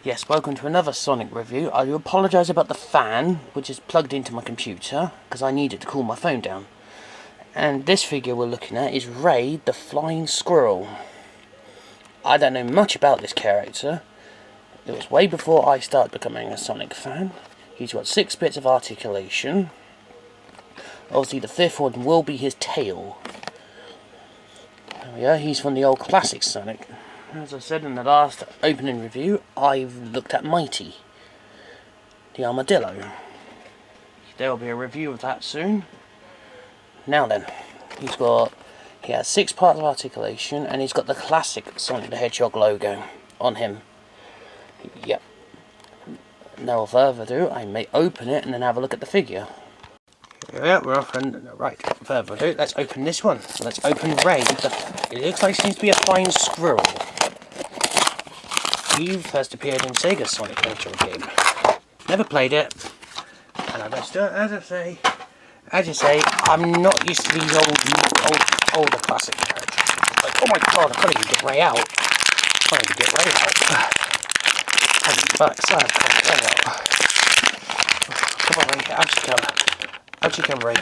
Yes, welcome to another Sonic review. I do apologise about the fan, which is plugged into my computer, because I need it to cool my phone down. And this figure we're looking at is Ray, the flying squirrel. I don't know much about this character. It was way before I started becoming a Sonic fan. He's got 6 bits of articulation. Obviously the 5th one will be his tail. There we are, he's from the old classic Sonic. As I said in the last opening review, I've looked at Mighty, the armadillo. There will be a review of that soon. Now then, he has 6 parts of articulation, and he's got the classic Sonic the Hedgehog logo on him. Yep. No further ado, I may open it and then have a look at the figure. Here we are, we're off and right, further ado, let's open this one. Let's open Ray. It looks like he seems to be a flying squirrel. He first appeared in Sega's Sonic the Hedgehog game. Never played it, and as you say, I'm not used to these older classic characters. Like, oh my god, I can't even get Ray out. I can't even get Ray out. Come on, Ray, out you come. Out you come, Ray.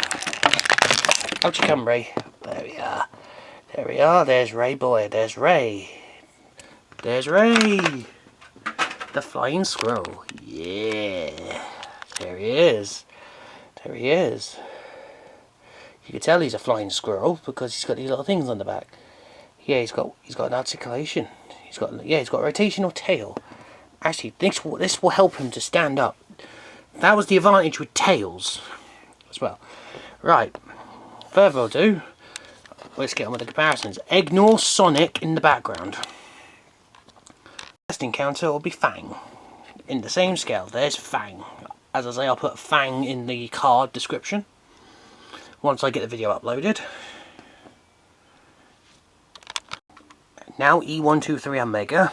Out you come, Ray. There we are. There we are. There's Ray boy. There's Ray. There's Ray, the flying squirrel. Yeah, there he is. There he is. You can tell he's a flying squirrel because he's got these little things on the back. Yeah, he's got an articulation. He's got a rotational tail. Actually, this will help him to stand up. That was the advantage with tails as well. Right. Further ado, let's get on with the comparisons. Ignore Sonic in the background. Next encounter will be Fang. In the same scale, there's Fang. As I say, I'll put Fang in the card description once I get the video uploaded. Now E123 Omega.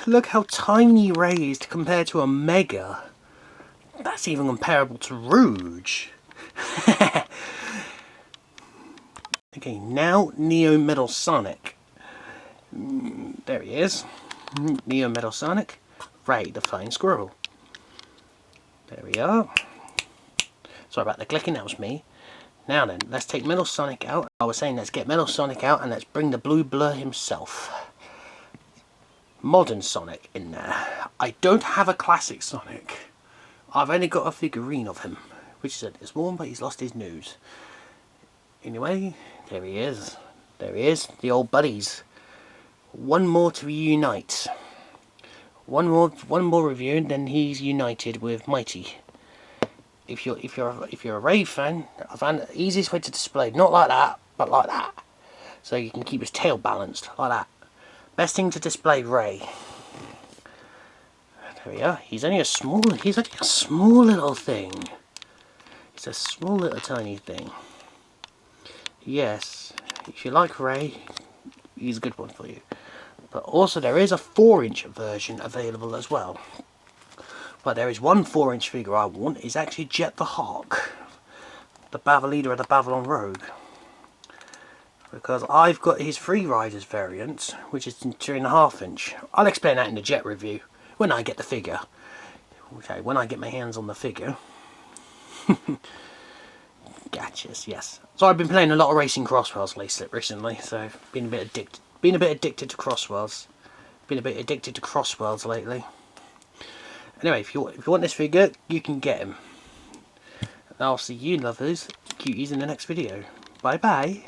Look how tiny Ray is compared to Omega. That's even comparable to Rouge. Okay, now Neo Metal Sonic. There he is. Neo Metal Sonic. Ray, the flying squirrel. There we are. Sorry about the clicking, that was me. Now then, let's take Metal Sonic out. I was saying let's get Metal Sonic out and let's bring the Blue Blur himself. Modern Sonic in there. I don't have a classic Sonic. I've only got a figurine of him, which is it's warm, but he's lost his news. Anyway, there he is. There he is, the old buddies. One more to reunite. One more review, and then he's united with Mighty. If you're a Ray fan, I found the easiest way to display, not like that, but like that, so you can keep his tail balanced like that. Best thing to display Ray. There we are. He's only a small little thing. He's a small little tiny thing. Yes, if you like Ray, he's a good one for you. But also there is a 4-inch version available as well. But there is one 4-inch figure I want. Is actually Jet the Hawk, the leader of the Babylon Rogue. Because I've got his Free Riders variant, which is 2.5-inch. I'll explain that in the Jet review when I get the figure. Okay, when I get my hands on the figure. Gotchas, yes. So I've been playing a lot of Racing Crossworlds recently, so been a bit addicted to Crossworlds. Been a bit addicted to Crossworlds lately. Anyway, if you want this figure, you can get him. And I'll see you lovers, cuties, in the next video. Bye bye.